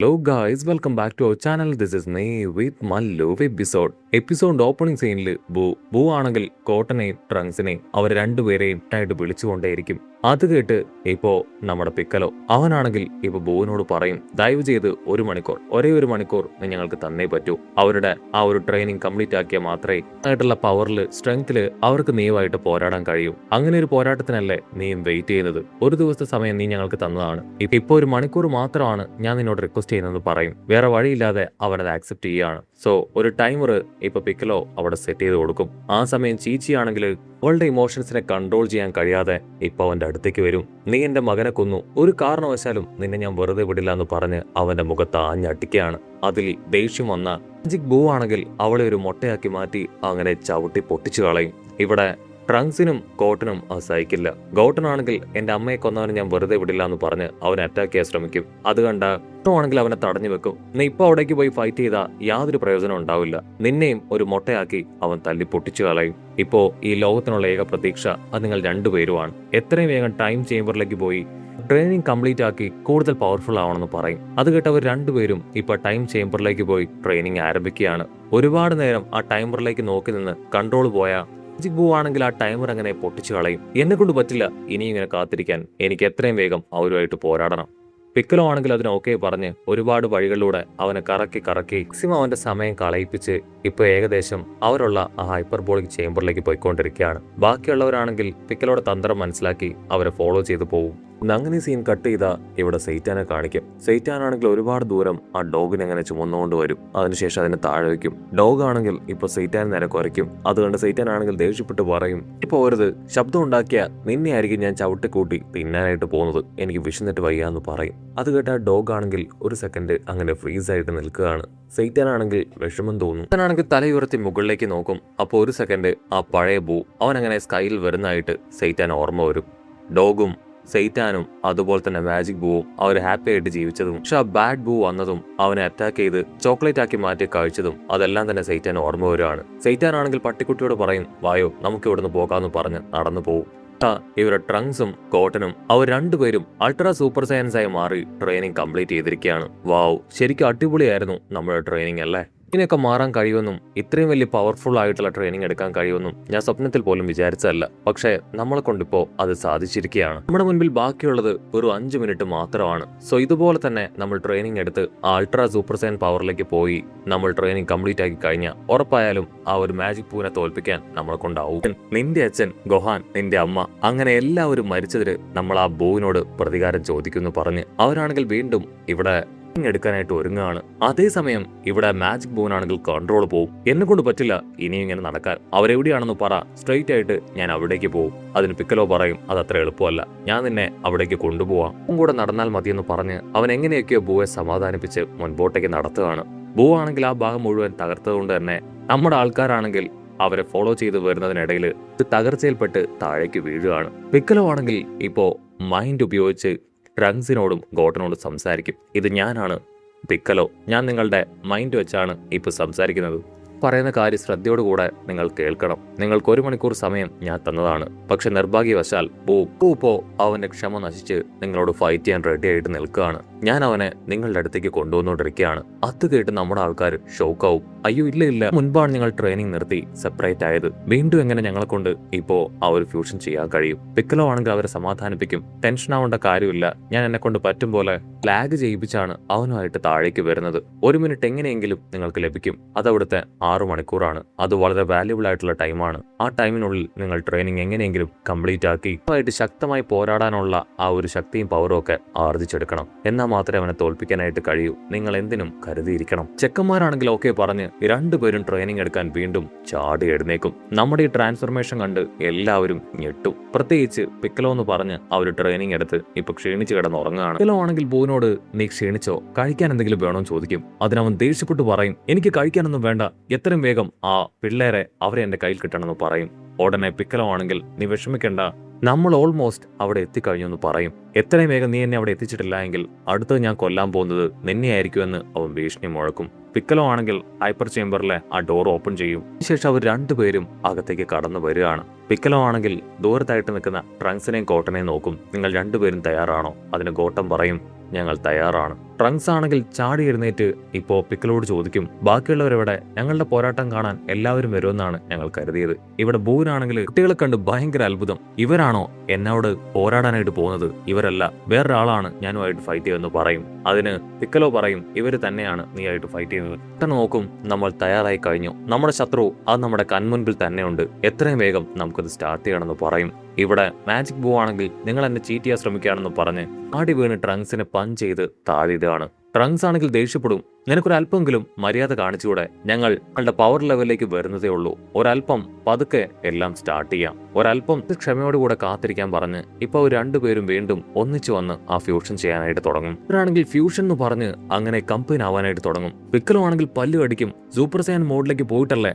Hello guys, welcome back to our channel. This is me with Mallu episode opening സീനിൽ ബൂ ആണെങ്കിൽ കോട്ടനെയും ട്രങ്ക്സിനെയും അവർ രണ്ടുപേരെയും ആയിട്ട് വിളിച്ചുകൊണ്ടേയിരിക്കും. അത് കേട്ട് ഇപ്പോ നമ്മുടെ പിക്കലോ അവനാണെങ്കിൽ ഇപ്പൊ ബൂവിനോട് പറയും, ദയവ് ചെയ്ത് ഒരേ ഒരു മണിക്കൂർ ഞങ്ങൾക്ക് തന്നേ പറ്റൂ. അവരുടെ ആ ഒരു ട്രെയിനിങ് കംപ്ലീറ്റ് ആക്കിയാൽ മാത്രമേ ആയിട്ടുള്ള പവറിൽ സ്ട്രെങ്തില് അവർക്ക് നീയുമായിട്ട് പോരാടാൻ കഴിയൂ. അങ്ങനെ ഒരു പോരാട്ടത്തിനല്ലേ നീയും വെയിറ്റ് ചെയ്യുന്നത്? ഒരു ദിവസത്തെ സമയം നീ ഞങ്ങൾക്ക് തന്നതാണ്. ഇപ്പൊ ഒരു മണിക്കൂർ മാത്രമാണ് ഞാൻ നിന്നോട് റിക്വസ്റ്റ് ചെയ്യുന്നത് പറയും. വേറെ വഴിയില്ലാതെ അവനത് ആക്സെപ്റ്റ് ചെയ്യുകയാണ്. സോ ഒരു ടൈമർ ഇപ്പൊ പിക്കലോ അവിടെ സെറ്റ് ചെയ്ത് കൊടുക്കും. ആ സമയം ചീച്ചിയാണെങ്കിൽ അവളുടെ ഇമോഷൻസിനെ കൺട്രോൾ ചെയ്യാൻ കഴിയാതെ ഇപ്പൊ അവന്റെ അടുത്തേക്ക് വരും. നീ എന്റെ മകനെ കൊന്നു, ഒരു കാരണവശാലും നിന്നെ ഞാൻ വെറുതെ വിടില്ല എന്ന് പറഞ്ഞ് അവന്റെ മുഖത്ത് ആഞ്ഞടിക്കുകയാണ്. അതിൽ ദേഷ്യം വന്ന മാജിക് ബൂ ആണെങ്കിൽ അവളെ ഒരു മൊട്ടയാക്കി മാറ്റി അങ്ങനെ ചവിട്ടി പൊട്ടിച്ചു കളയും. ഇവിടെ ട്രങ്ക്സിനും ഗോട്ടനും അത് സഹിക്കില്ല. ഗോട്ടനാണെങ്കിൽ എന്റെ അമ്മയെ കൊന്നവനെ ഞാൻ വെറുതെ വിടില്ല എന്ന് പറഞ്ഞ് അവനെ അറ്റാക്ക് ചെയ്യാൻ ശ്രമിക്കും. അത് കണ്ട ആണെങ്കിൽ അവനെ തടഞ്ഞു വെക്കും. നീ ഇപ്പൊ അവിടേക്ക് പോയി ഫൈറ്റ് ചെയ്താൽ യാതൊരു പ്രയോജനം ഉണ്ടാവില്ല. നിന്നെയും ഒരു മൊട്ടയാക്കി അവൻ തല്ലി പൊട്ടിച്ചു കളയും. ഇപ്പോ ഈ ലോകത്തിനുള്ള ഏക പ്രതീക്ഷ അത് നിങ്ങൾ രണ്ടുപേരുമാണ്. എത്രയും വേഗം ടൈം ചേംബറിലേക്ക് പോയി ട്രെയിനിങ് കംപ്ലീറ്റ് ആക്കി കൂടുതൽ പവർഫുൾ ആവണമെന്ന് പറയും. അത് കേട്ട് അവർ രണ്ടുപേരും ഇപ്പൊ ടൈം ചേംബറിലേക്ക് പോയി ട്രെയിനിങ് ആരംഭിക്കുകയാണ്. ഒരുപാട് നേരം ആ ടൈമറിലേക്ക് നോക്കി നിന്ന് കൺട്രോൾ പോയ മാജിക് ബൂ ആണെങ്കിൽ ആ ടൈമർ അങ്ങനെ പൊട്ടിച്ചു കളയും. എന്നെ കൊണ്ട് പറ്റില്ല ഇനി ഇങ്ങനെ കാത്തിരിക്കാൻ, എനിക്ക് എത്രയും വേഗം അവരുമായിട്ട് പോരാടണം. പിക്കലോ ആണെങ്കിൽ അതിന് ഓക്കെ പറഞ്ഞ് ഒരുപാട് വഴികളിലൂടെ അവനെ കറക്കി മാക്സിമം അവന്റെ സമയം കളയിപ്പിച്ച് ഇപ്പൊ ഏകദേശം അവരുള്ള ആ ഹൈപ്പർബോളിക് ചേംബറിലേക്ക് പോയിക്കൊണ്ടിരിക്കുകയാണ്. ബാക്കിയുള്ളവരാണെങ്കിൽ പിക്കലോടെ തന്ത്രം മനസ്സിലാക്കി അവരെ ഫോളോ ചെയ്തു പോകും. അങ്ങനെ സീൻ കട്ട് ചെയ്താ ഇവിടെ സെയ്റ്റാനെ കാണിക്കും. സെയ്റ്റാനാണെങ്കിൽ ഒരുപാട് ദൂരം ആ ഡോഗിനെ അങ്ങനെ ചുമന്നുകൊണ്ട് വരും. അതിനുശേഷം അതിനെ താഴെ വയ്ക്കും. ഡോഗ് ആണെങ്കിൽ ഇപ്പൊ സെയ്റ്റാൻ നേരെ കുറയ്ക്കും. അതുകൊണ്ട് സെയ്റ്റാനാണെങ്കിൽ ദേഷ്യപ്പെട്ട് പറയും, ഇപ്പൊ ഒരു ശബ്ദം ഉണ്ടാക്കിയ നിന്നെ ആയിരിക്കും ഞാൻ ചവിട്ടിക്കൂട്ടി തിന്നാനായിട്ട് പോകുന്നത്, എനിക്ക് വിശന്നിട്ട് വയ്യാന്ന് പറയും. അത് കേട്ട ഡോഗ് ആണെങ്കിൽ ഒരു സെക്കൻഡ് അങ്ങനെ ഫ്രീസ് ആയിട്ട് നിൽക്കുകയാണ്. സെയ്റ്റാനാണെങ്കിൽ വിഷമം തോന്നും. അവനാണെങ്കിൽ തലയുയർത്തി മുകളിലേക്ക് നോക്കും. അപ്പൊ ഒരു സെക്കൻഡ് ആ പഴയ ബൂ അവൻ അങ്ങനെ സ്കൈയിൽ വരുന്നതായിട്ട് സെയ്റ്റാൻ ഓർമ്മ വരും. ഡോഗും സെയ്റ്റാനും അതുപോലെ തന്നെ മാജിക് ബൂവും അവർ ഹാപ്പി ആയിട്ട് ജീവിച്ചതും പക്ഷെ ആ ബാഡ് ബൂ വന്നതും അവനെ അറ്റാക്ക് ചെയ്ത് ചോക്ലേറ്റ് ആക്കി മാറ്റി കഴിച്ചതും അതെല്ലാം തന്നെ സെയ്റ്റാൻ ഓർമ്മ വരുവാണ്. സെയ്റ്റാൻ ആണെങ്കിൽ പട്ടിക്കുട്ടിയോട് പറയും, വായോ നമുക്ക് ഇവിടുന്ന് പോകാന്ന് പറഞ്ഞ് നടന്നു പോകും. ഇവരുടെ ട്രങ്ക്സും ഗോട്ടനും അവർ രണ്ടുപേരും അൾട്രാ സൂപ്പർ സയൻസ് ആയി മാറി ട്രെയിനിങ് കംപ്ലീറ്റ് ചെയ്തിരിക്കുകയാണ്. വാവ്, ശരിക്കും അടിപൊളിയായിരുന്നു നമ്മുടെ ട്രെയിനിങ് അല്ലേ? ഇതിനൊക്കെ മാറാൻ കഴിയുമെന്നും ഇത്രയും വലിയ പവർഫുൾ ആയിട്ടുള്ള ട്രെയിനിങ് എടുക്കാൻ കഴിയുമെന്നും ഞാൻ സ്വപ്നത്തിൽ പോലും വിചാരിച്ചതല്ല. പക്ഷേ നമ്മളെ കൊണ്ടിപ്പോ അത് സാധിച്ചിരിക്കുകയാണ്. നമ്മുടെ മുൻപിൽ ബാക്കിയുള്ളത് ഒരു 5 മിനിറ്റ് മാത്രമാണ്. സോ ഇതുപോലെ തന്നെ നമ്മൾ ട്രെയിനിങ് എടുത്ത് ആ അൾട്രാ സൂപ്പർ സൈൻ പവറിലേക്ക് പോയി നമ്മൾ ട്രെയിനിങ് കംപ്ലീറ്റ് ആക്കി കഴിഞ്ഞാൽ ഉറപ്പായാലും ആ ഒരു മാജിക് പൂവിനെ തോൽപ്പിക്കാൻ നമ്മളെ കൊണ്ടാവും. നിന്റെ അച്ഛൻ, ഗൊഹാൻ, നിന്റെ അമ്മ, അങ്ങനെ എല്ലാവരും മരിച്ചതിന് നമ്മൾ ആ ബൂവിനോട് പ്രതികാരം ചോദിക്കുന്നു പറഞ്ഞ് അവരാണെങ്കിൽ വീണ്ടും ഇവിടെ എടുക്കാനായിട്ട് ഒരുങ്ങാണ്. അതേസമയം ഇവിടെ മാജിക് ബൂനാണെങ്കിൽ കൺട്രോൾ പോവും. എന്നെ കൊണ്ട് പറ്റില്ല ഇനിയും ഇങ്ങനെ നടക്കാൻ, അവരെവിടെയാണെന്ന് പറ, സ്ട്രെയിറ്റ് ആയിട്ട് ഞാൻ അവിടേക്ക് പോവും. അതിന് പിക്കലോ പറയും, അത് അത്ര എളുപ്പമല്ല, ഞാൻ നിന്നെ അവിടേക്ക് കൊണ്ടുപോവാം, കൂടെ നടന്നാൽ മതിയെന്ന് പറഞ്ഞ് അവൻ എങ്ങനെയൊക്കെയോ ബൂവെ സമാധാനിപ്പിച്ച് മുൻപോട്ടേക്ക് നടത്തുകയാണ്. ബൂ ആണെങ്കിൽ ആ ഭാഗം മുഴുവൻ തകർത്തതുകൊണ്ട് തന്നെ നമ്മുടെ ആൾക്കാരാണെങ്കിൽ അവരെ ഫോളോ ചെയ്ത് വരുന്നതിനിടയിൽ തകർച്ചയിൽപ്പെട്ട് താഴേക്ക് വീഴുകയാണ്. പിക്കലോ ആണെങ്കിൽ ഇപ്പോ മൈൻഡ് ഉപയോഗിച്ച് ട്രങ്ക്സിനോടും ഗോട്ടനോടും സംസാരിക്കും. ഇത് ഞാനാണ് പിക്കലോ, ഞാൻ നിങ്ങളുടെ മൈൻഡ് വെച്ചാണ് ഇപ്പൊ സംസാരിക്കുന്നത്. പറയുന്ന കാര്യം ശ്രദ്ധയോടുകൂടെ നിങ്ങൾ കേൾക്കണം. നിങ്ങൾക്ക് 1 മണിക്കൂർ സമയം ഞാൻ തന്നതാണ്. പക്ഷെ നിർഭാഗ്യവശാൽ ബൂ അവന്റെ ക്ഷമ നശിച്ച് നിങ്ങളോട് ഫൈറ്റ് ചെയ്യാൻ റെഡി ആയിട്ട് നിൽക്കുകയാണ്. ഞാൻ അവനെ നിങ്ങളുടെ അടുത്തേക്ക് കൊണ്ടുവന്നുകൊണ്ടിരിക്കുകയാണ്. അത് കേട്ട് നമ്മുടെ ആൾക്കാർ ഷോക്കാവും. അയ്യോ ഇല്ല, മുൻപാണ് നിങ്ങൾ ട്രെയിനിങ് നിർത്തി സെപ്പറേറ്റ് ആയത്, വീണ്ടും എങ്ങനെ ഞങ്ങളെ കൊണ്ട് ഇപ്പോ ആ ഒരു ഫ്യൂഷൻ ചെയ്യാൻ കഴിയും? പിക്കലോ ആണെങ്കിൽ അവരെ സമാധാനിപ്പിക്കും. ടെൻഷൻ ആവേണ്ട കാര്യമില്ല, ഞാൻ എന്നെ കൊണ്ട് പറ്റും പോലെ ലാഗ് ചെയ്യിപ്പിച്ചാണ് അവനുമായിട്ട് താഴേക്ക് വരുന്നത്. 1 മിനിറ്റ് എങ്ങനെയെങ്കിലും നിങ്ങൾക്ക് ലഭിക്കും. അതവിടുത്തെ 6 മണിക്കൂറാണ്. അത് വളരെ വാല്യുബിൾ ആയിട്ടുള്ള ടൈമാണ്. ആ ടൈമിനുള്ളിൽ നിങ്ങൾ ട്രെയിനിങ് എങ്ങനെയെങ്കിലും കംപ്ലീറ്റ് ആക്കി ശക്തമായി പോരാടാനുള്ള ആ ഒരു ശക്തിയും പവറും ഒക്കെ ആർജിച്ചെടുക്കണം. എന്നാൽ മാത്രമേ അവനെ തോൽപ്പിക്കാനായിട്ട് കഴിയൂ. നിങ്ങൾ എന്തിനും കരുതിയിരിക്കണം. ചെക്കന്മാരാണെങ്കിൽ ഓക്കെ പറഞ്ഞ് രണ്ടുപേരും ട്രെയിനിങ് എടുക്കാൻ വീണ്ടും ചാടി എഴുന്നേക്കും. നമ്മുടെ ഈ ട്രാൻസ്ഫർമേഷൻ കണ്ട് എല്ലാവരും ഞെട്ടും. പ്രത്യേകിച്ച് പിക്കലോ എന്ന് പറഞ്ഞ് ആ ഒരു ട്രെയിനിങ് എടുത്ത് ഇപ്പൊ ക്ഷീണിച്ച് കിടന്നുറങ്ങുകയാണ്. പിക്കലോ ആണെങ്കിൽ ബൂവിനോട് നീ ക്ഷീണിച്ചോ, കഴിക്കാൻ എന്തെങ്കിലും വേണമെന്ന് ചോദിക്കും. അതിനവൻ ദേഷ്യപ്പെട്ട് പറയും, എനിക്ക് കഴിക്കാനൊന്നും വേണ്ട, എത്രയും വേഗം ആ പിള്ളേരെ അവരെ എന്റെ കയ്യിൽ കിട്ടണമെന്ന് പറയും. ഉടനെ പിക്കലോ ആണെങ്കിൽ നീ വിഷമിക്കണ്ട, നമ്മൾ ഓൾമോസ്റ്റ് അവിടെ എത്തിക്കഴിഞ്ഞു എന്ന് പറയും. എത്രയും വേഗം നീ എന്നെ അവിടെ എത്തിച്ചിട്ടില്ല എങ്കിൽ അടുത്തത് ഞാൻ കൊല്ലാൻ പോകുന്നത് നിന്നെയായിരിക്കുമെന്ന് അവൻ ഭീഷണി മുഴക്കും. പിക്കലോ ആണെങ്കിൽ ഹൈപ്പർ ചേംബറിലെ ആ ഡോർ ഓപ്പൺ ചെയ്യും. ശേഷം അവർ രണ്ടുപേരും അകത്തേക്ക് കടന്നു വരികയാണ്. പിക്കലോ ആണെങ്കിൽ ദൂരത്തായിട്ട് നിൽക്കുന്ന ട്രങ്ക്സിനെയും കോട്ടനെയും നോക്കും. നിങ്ങൾ രണ്ടുപേരും തയ്യാറാണോ? അതിന് ഗോട്ടൻ പറയും, ഞങ്ങൾ തയ്യാറാണ്. ട്രങ്ക്സ് ആണെങ്കിൽ ചാടി എഴുന്നേറ്റ് ഇപ്പോ പിക്കലോട് ചോദിക്കും, ബാക്കിയുള്ളവരെവിടെ? ഞങ്ങളുടെ പോരാട്ടം കാണാൻ എല്ലാവരും വരുമെന്നാണ് ഞങ്ങൾ കരുതിയത്. ഇവിടെ ബൂനാണെങ്കിൽ കുട്ടികളെ കണ്ട് ഭയങ്കര അത്ഭുതം. ഇവരാണോ എന്നോട് പോരാടാനായിട്ട് പോകുന്നത്? ഇവരല്ല, വേറൊരാളാണ് ഞാനുമായിട്ട് ഫൈറ്റ് ചെയ്യുമെന്ന് പറയും. അതിന് പിക്കലോ പറയും, ഇവര് തന്നെയാണ് നീയായിട്ട് ഫൈറ്റ് ചെയ്യുന്നത്. പെട്ടെന്ന് നോക്കും, നമ്മൾ തയ്യാറായി കഴിഞ്ഞു. നമ്മുടെ ശത്രു അത് നമ്മുടെ കൺമുൻപിൽ തന്നെയുണ്ട്. എത്രയും വേഗം നമുക്കത് സ്റ്റാർട്ട് ചെയ്യണമെന്ന് പറയും. ഇവിടെ മാജിക് ബൂ ആണെങ്കിൽ നിങ്ങൾ എന്നെ ചീറ്റ് ചെയ്യാൻ ശ്രമിക്കുകയാണെന്ന് പറഞ്ഞ് ആടി വീണ് ട്രങ്ക്സിനെ പഞ്ച് ചെയ്ത് താഴെയിടുകയാണ്. ട്രങ്ക്സ് ആണെങ്കിൽ ദേഷ്യപ്പെടും, നിനക്കൊരല്പമെങ്കിലും മര്യാദ കാണിച്ചുകൂടെ? ഞങ്ങളുടെ പവർ ലെവലിലേക്ക് വരുന്നതേ ഉള്ളൂ. ഒരല്പം പതുക്കെ എല്ലാം സ്റ്റാർട്ട് ചെയ്യാം. ഒരല്പം ക്ഷമയോടുകൂടെ കാത്തിരിക്കാൻ പറഞ്ഞ് ഇപ്പൊ രണ്ടുപേരും വീണ്ടും ഒന്നിച്ചു വന്ന് ആ ഫ്യൂഷൻ ചെയ്യാനായിട്ട് തുടങ്ങും. ഇവരാണെങ്കിൽ ഫ്യൂഷൻ എന്ന് പറഞ്ഞ് അങ്ങനെ കമ്പൈൻ ആവാനായിട്ട് തുടങ്ങും. പിക്കലോ ആണെങ്കിൽ പല്ലു അടിക്കും. സൂപ്പർ സൈൻ മോഡിലേക്ക് പോയിട്ടല്ലേ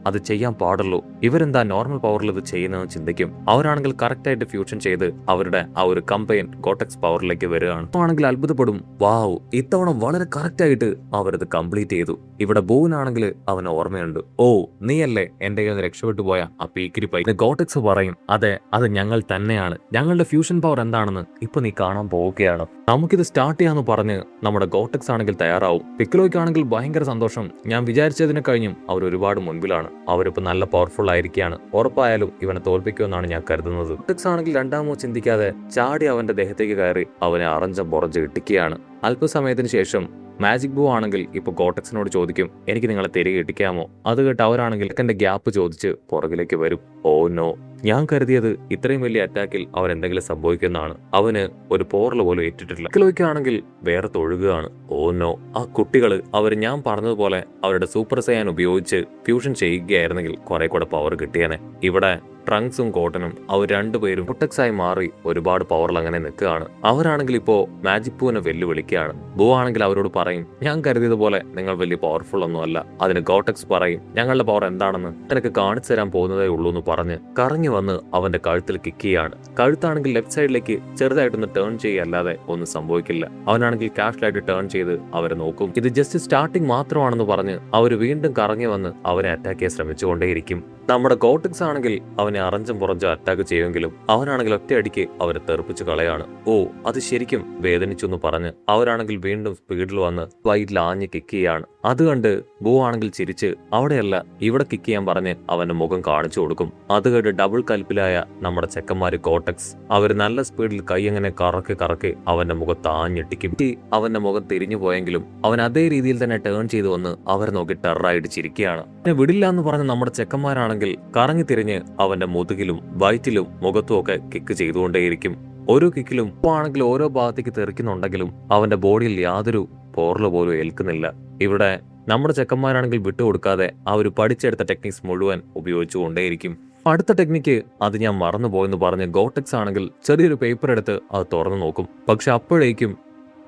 അത് ചെയ്യാൻ പാടുള്ളൂ. ഇവരെന്താ നോർമൽ പവറിൽ ഇത് ചെയ്യുന്നതെന്ന് ചിന്തിക്കും. അവരാണെങ്കിൽ കറക്റ്റ് ആയിട്ട് ഫ്യൂഷൻ ചെയ്ത് അവരുടെ ആ ഒരു കമ്പൈൻ ഗോട്ടെക്സ് പവറിലേക്ക് വരികയാണ്. ആണെങ്കിൽ അത്ഭുതപ്പെടും, വാവ്, ഇത്തവണ വളരെ കറക്റ്റ് ആയിട്ട് അവരത് കംപ്ലീറ്റ് ചെയ്തു. ഇവിടെ ബൂനാണെങ്കിൽ അവന് ഓർമ്മയുണ്ട്, ഓ നീയല്ലേ എന്റെ കയ്യിൽ നിന്ന് രക്ഷപ്പെട്ടു പോയ ആ പീക്കിരി പൈ. ഗോട്ടെക്സ് പറയും, അതെ, അത് ഞങ്ങൾ തന്നെയാണ്. ഞങ്ങളുടെ ഫ്യൂഷൻ പവർ എന്താണെന്ന് ഇപ്പൊ നീ കാണാൻ പോവുകയാണ്. നമുക്കിത് സ്റ്റാർട്ട് ചെയ്യാന്ന് പറഞ്ഞ് നമ്മുടെ ഗോട്ടെക്സ് ആണെങ്കിൽ തയ്യാറാവും. പിക്കലോയ്ക്കാണെങ്കിൽ ഭയങ്കര സന്തോഷം. ഞാൻ വിചാരിച്ചതിനെ കഴിഞ്ഞും അവർ ഒരുപാട് മുൻപിലാണ്. അവരിപ്പോ നല്ല പവർഫുൾ ആയിരിക്കുകയാണ്. ഉറപ്പായാലും ഇവനെ തോൽപ്പിക്കുമെന്നാണ് ഞാൻ കരുതുന്നത്. ഗോട്ടെക്സ് ആണെങ്കിൽ രണ്ടാമോ ചിന്തിക്കാതെ ചാടി അവന്റെ ദേഹത്തേക്ക് കയറി അവനെ അറഞ്ചം പുറഞ്ച് ഇട്ടിക്കുകയാണ്. അല്പസമയത്തിന് ശേഷം മാജിക് ബൂ ആണെങ്കിൽ ഇപ്പൊ ഗോട്ടെക്സിനോട് ചോദിക്കും, എനിക്ക് നിങ്ങളെ തിരികെ ഇട്ടിക്കാമോ? അത് കേട്ട് അവരാണെങ്കിൽ എന്റെ ഗ്യാപ്പ് ചോദിച്ച് പുറകിലേക്ക് വരും. ഓ നോ, ഞാൻ കരുതിയത് ഇത്രയും വലിയ അറ്റാക്കിൽ അവൻ എന്തെങ്കിലും സംഭവിക്കുന്നതാണ്. അവന് ഒരു പോറൽ പോലും ഏറ്റിട്ടില്ല. പിക്കലോയ്ക്കാണെങ്കിൽ വേറെ തൊഴുകയാണ്. ഓ നോ, ആ കുട്ടികള് അവർ ഞാൻ പറഞ്ഞതുപോലെ അവരുടെ സൂപ്പർ സൈൻ ഉപയോഗിച്ച് ഫ്യൂഷൻ ചെയ്യുകയായിരുന്നെങ്കിൽ കുറെ കൂടെ പവർ കിട്ടിയേനെ. ഇവിടെ ട്രങ്ക്സും കോട്ടനും അവർ രണ്ടുപേരും ഗോട്ടെക്സായി മാറി ഒരുപാട് പവറിൽ അങ്ങനെ നിൽക്കുകയാണ്. അവരാണെങ്കിൽ ഇപ്പോ മാജിക് ബൂവിനെ വെല്ലുവിളിക്കുകയാണ്. ബൂ ആണെങ്കിൽ അവരോട് പറയും, ഞാൻ കരുതിയതുപോലെ നിങ്ങൾ വലിയ പവർഫുൾ ഒന്നും അല്ല. അതിന് ഗോട്ടെക്സ് പറയും, ഞങ്ങളുടെ പവർ എന്താണെന്ന് എനിക്ക് കാണിച്ചു തരാൻ പോകുന്നതേ ഉള്ളൂ എന്ന് പറഞ്ഞ് കറങ്ങി വന്ന് അവന്റെ കഴുത്തിൽ കിക്ക് ചെയ്യാണ്. കഴുത്താണെങ്കിൽ ലെഫ്റ്റ് സൈഡിലേക്ക് ചെറുതായിട്ടൊന്ന് ടേൺ ചെയ്യല്ലാതെ ഒന്നും സംഭവിക്കില്ല. അവനാണെങ്കിൽ കാഷ്വലായിട്ട് ടേൺ ചെയ്ത് അവരെ നോക്കും. ഇത് ജസ്റ്റ് സ്റ്റാർട്ടിങ് മാത്രമാണെന്ന് പറഞ്ഞ് അവർ വീണ്ടും കറങ്ങി വന്ന് അവനെ അറ്റാക്ക് ചെയ്യാൻ ശ്രമിച്ചുകൊണ്ടേയിരിക്കും. നമ്മുടെ ഗോട്ടെക്സ് ആണെങ്കിൽ അവനെ അറഞ്ചും പുറഞ്ചും അറ്റാക്ക് ചെയ്യുമെങ്കിലും അവനാണെങ്കിൽ ഒറ്റയടിക്ക് അവരെ തെറിപ്പിച്ച് കളയാണ്. ഓ, അത് ശരിക്കും വേദനിച്ചു എന്ന് പറഞ്ഞ് അവരാണെങ്കിൽ വീണ്ടും സ്പീഡിൽ വന്ന് വൈറ്റിൽ ആഞ്ഞ് കിക്ക് ചെയ്യാണ്. അത് കണ്ട് ബൂ ആണെങ്കിൽ ചിരിച്ച് അവിടെയല്ല ഇവിടെ കിക്ക് ചെയ്യാൻ പറഞ്ഞ് അവന്റെ മുഖം കാണിച്ചു കൊടുക്കും. അത് കേട്ട് ഡബിൾ കൽപ്പിലായ നമ്മുടെ ചെക്കന്മാര് ഗോട്ടെക്സ് അവർ നല്ല സ്പീഡിൽ കൈ അങ്ങനെ കറക്കി അവന്റെ മുഖത്ത് ആഞ്ഞിട്ടിക്കും. അവന്റെ മുഖം തിരിഞ്ഞു പോയെങ്കിലും അവൻ അതേ രീതിയിൽ തന്നെ ടേൺ ചെയ്തു വന്ന് അവരെ നോക്കി ടെററായിട്ട് ചിരിക്കുകയാണ്. വിടില്ല എന്ന് പറഞ്ഞ് നമ്മുടെ ചെക്കന്മാരാണെങ്കിൽ കറങ്ങി തിരിഞ്ഞ് അവന്റെ മുതുകിലും വയറ്റിലും മുഖത്തും ഒക്കെ കിക്ക് ചെയ്തുകൊണ്ടേയിരിക്കും. ഓരോ കിക്കിലും ആണെങ്കിൽ ഓരോ ഭാഗത്തേക്ക് തെറിക്കുന്നുണ്ടെങ്കിലും അവന്റെ ബോഡിയിൽ യാതൊരു പോറല് പോലും ഏൽക്കുന്നില്ല. ഇവിടെ നമ്മുടെ ചെക്കന്മാരാണെങ്കിൽ വിട്ടുകൊടുക്കാതെ അവർ പഠിച്ചെടുത്ത ടെക്നിക്സ് മുഴുവൻ ഉപയോഗിച്ചുകൊണ്ടേയിരിക്കും. അടുത്ത ടെക്നിക്ക് അത് ഞാൻ മറന്നുപോയെന്ന് പറഞ്ഞ് ഗോട്ടെക്സ് ആണെങ്കിൽ ചെറിയൊരു പേപ്പർ എടുത്ത് അത് തുറന്നു നോക്കും. പക്ഷെ അപ്പോഴേക്കും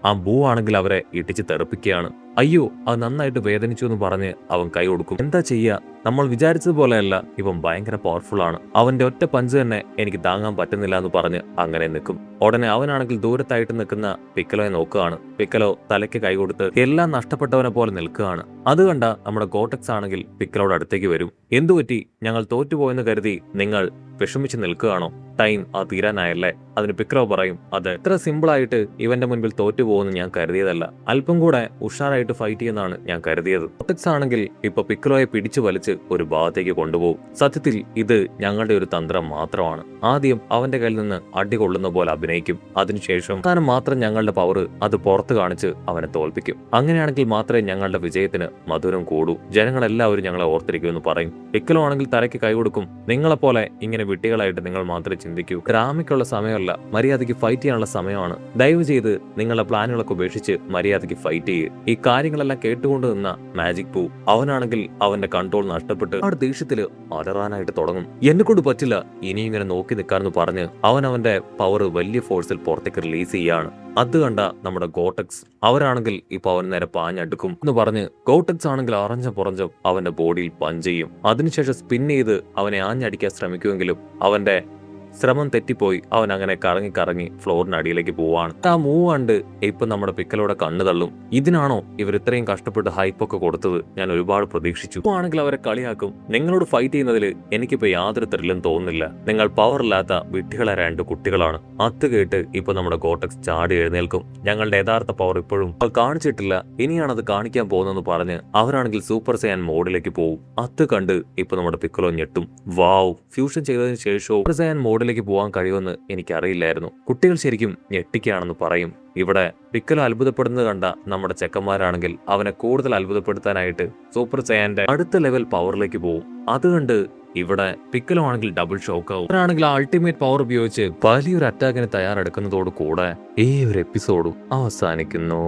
ആ ബൂ ആണെങ്കിൽ അവരെ ഇടിച്ച് തെറിപ്പിക്കുകയാണ്. അയ്യോ, അത് നന്നായിട്ട് വേദനിച്ചു എന്ന് പറഞ്ഞ് അവൻ കൈ കൊടുക്കും. എന്താ ചെയ്യാ, നമ്മൾ വിചാരിച്ചതുപോലെയല്ല, ഇവൻ ഭയങ്കര പവർഫുൾ ആണ്. അവന്റെ ഒറ്റ പഞ്ച് തന്നെ എനിക്ക് താങ്ങാൻ പറ്റുന്നില്ല എന്ന് പറഞ്ഞ് അങ്ങനെ നിൽക്കും. ഉടനെ അവനാണെങ്കിൽ ദൂരത്തായിട്ട് നിൽക്കുന്ന പിക്കലോയെ നോക്കുകയാണ്. പിക്കലോ തലയ്ക്ക് കൈ കൊടുത്ത് എല്ലാം നഷ്ടപ്പെട്ടവനെ പോലെ നിൽക്കുകയാണ്. അത് കണ്ട നമ്മുടെ ഗോട്ടെക്സ് ആണെങ്കിൽ പിക്കലോട് അടുത്തേക്ക് വരും. എന്തുപറ്റി, ഞങ്ങൾ തോറ്റുപോയെന്ന് കരുതി നിങ്ങൾ വിഷമിച്ച് നിൽക്കുകയാണോ? ടൈം ആ തീരാനായല്ലേ? അതിന് പിക്കലോ പറയും, അത് എത്ര സിമ്പിളായിട്ട് ഇവന്റെ മുൻപിൽ തോറ്റുപോകുമെന്ന് ഞാൻ കരുതിയതല്ല. അല്പം കൂടെ ഉഷാറായിട്ട് ഫൈറ്റ് ചെയ്യുന്നതാണ് ഞാൻ കരുതിയത്. ഗോട്ടെക്സ് ആണെങ്കിൽ ഇപ്പൊ പിക്കലോയെ പിടിച്ചു വലിച്ച് ഒരു ഭാഗത്തേക്ക് കൊണ്ടുപോകും. സത്യത്തിൽ ഇത് ഞങ്ങളുടെ ഒരു തന്ത്രം മാത്രമാണ്. ആദ്യം അവന്റെ കയ്യിൽ നിന്ന് അടി കൊള്ളുന്ന പോലെ അഭിനയിക്കും. അതിനുശേഷം താനും മാത്രം ഞങ്ങളുടെ പവർ അത് പുറത്ത് കാണിച്ച് അവനെ തോൽപ്പിക്കും. അങ്ങനെയാണെങ്കിൽ മാത്രമേ ഞങ്ങളുടെ വിജയത്തിന് മധുരം കൂടൂ. ജനങ്ങളെല്ലാവരും ഞങ്ങളെ ഓർത്തിരിക്കുമെന്ന് പറയും. പിക്കലോ ആണെങ്കിൽ തലയ്ക്ക് കൈ കൊടുക്കും. നിങ്ങളെപ്പോലെ ഇങ്ങനെ വിട്ടികളായിട്ട് നിങ്ങൾ മാത്രമേ ചിന്തിക്കൂ. ഡ്രാമയ്ക്കുള്ള സമയമല്ല, മര്യാദയ്ക്ക് ഫൈറ്റ് ചെയ്യാനുള്ള സമയമാണ്. ദയവ് ചെയ്ത് നിങ്ങളുടെ പ്ലാനുകളൊക്കെ ഉപേക്ഷിച്ച് മര്യാദയ്ക്ക് ഫൈറ്റ് ചെയ്യുക. ഈ കാര്യങ്ങളെല്ലാം കേട്ടുകൊണ്ട് നിന്ന മാജിക് ബൂ അവനാണെങ്കിൽ അവന്റെ കൺട്രോൾ നഷ്ടപ്പെട്ട് ആ ദേഷ്യത്തില് അലറാനായിട്ട് തുടങ്ങും. എന്നെ കൊണ്ട് പറ്റില്ല ഇനി ഇങ്ങനെ നോക്കി നിൽക്കാമെന്ന് പറഞ്ഞ് അവന്റെ പവർ വലിയ ഫോഴ്സിൽ പുറത്തേക്ക് റിലീസ് ചെയ്യാണ്. അത് കണ്ട നമ്മുടെ ഗോട്ടെക്സ് അവരാണെങ്കിൽ ഇപ്പൊ അവൻ നേരെ പാഞ്ഞടുക്കും എന്ന് പറഞ്ഞ് ഗോട്ടെക്സ് ആണെങ്കിൽ അറഞ്ചം പുറഞ്ചം അവന്റെ ബോഡിയിൽ പഞ്ച് ചെയ്യും. അതിനുശേഷം സ്പിൻ ചെയ്ത് അവനെ ആഞ്ഞടിക്കാൻ ശ്രമിക്കുമെങ്കിലും അവന്റെ ശ്രമം തെറ്റിപ്പോയി അവൻ അങ്ങനെ കറങ്ങി കറങ്ങി ഫ്ലോറിനടിയിലേക്ക് പോവാണ്. ആ മൂവ് കണ്ട് ഇപ്പൊ നമ്മുടെ പിക്കലോടെ കണ്ണു തള്ളും. ഇതിനാണോ ഇവർ ഇത്രയും കഷ്ടപ്പെട്ട് ഹൈപ്പൊക്കെ കൊടുത്തത്? ഞാൻ ഒരുപാട് പ്രതീക്ഷിച്ചു. ആണെങ്കിൽ അവരെ കളിയാക്കും. നിങ്ങളോട് ഫൈറ്റ് ചെയ്യുന്നതിൽ എനിക്കിപ്പോ യാതൊരു ത്രില്ലും തോന്നുന്നില്ല. നിങ്ങൾ പവർ ഇല്ലാത്ത വിഡ്ഢികളെ 2 കുട്ടികളാണ്. അത് കേട്ട് ഇപ്പൊ നമ്മുടെ ഗോട്ടക്സ് ചാടി എഴുന്നേൽക്കും. ഞങ്ങളുടെ യഥാർത്ഥ പവർ ഇപ്പോഴും കാണിച്ചിട്ടില്ല, ഇനിയാണത് കാണിക്കാൻ പോകുന്നതെന്ന് പറഞ്ഞ് അവരാണെങ്കിൽ സൂപ്പർ സയൻ മോഡിലേക്ക് പോകും. അത് കണ്ട് ഇപ്പൊ നമ്മുടെ പിക്കലോ ഞെട്ടും. വാവ്, ഫ്യൂഷൻ ചെയ്തതിനു ശേഷവും സൂപ്പർ സയൻ മോഡിലേക്ക് പോകാൻ കഴിയുമെന്ന് എനിക്കറിയില്ലായിരുന്നു. കുട്ടികൾ ശരിക്കും ഞെട്ടിക്കുകയാണെന്ന് പറയും. ഇവിടെ പിക്കലോ അത്ഭുതപ്പെടുന്നത് കണ്ട നമ്മുടെ ചെക്കന്മാരാണെങ്കിൽ അവനെ കൂടുതൽ അത്ഭുതപ്പെടുത്താനായിട്ട് സൂപ്പർ സയന്റെ അടുത്ത ലെവൽ പവറിലേക്ക് പോകും. അതുകണ്ട് ഇവിടെ പിക്കലോ ആണെങ്കിൽ ഡബിൾ ഷോക്ക് ആവും. അവരാണെങ്കിൽ അൾട്ടിമേറ്റ് പവർ ഉപയോഗിച്ച് വലിയൊരു അറ്റാക്കിന് തയ്യാറെടുക്കുന്നതോട് കൂടെ ഈ ഒരു എപ്പിസോഡും അവസാനിക്കുന്നു.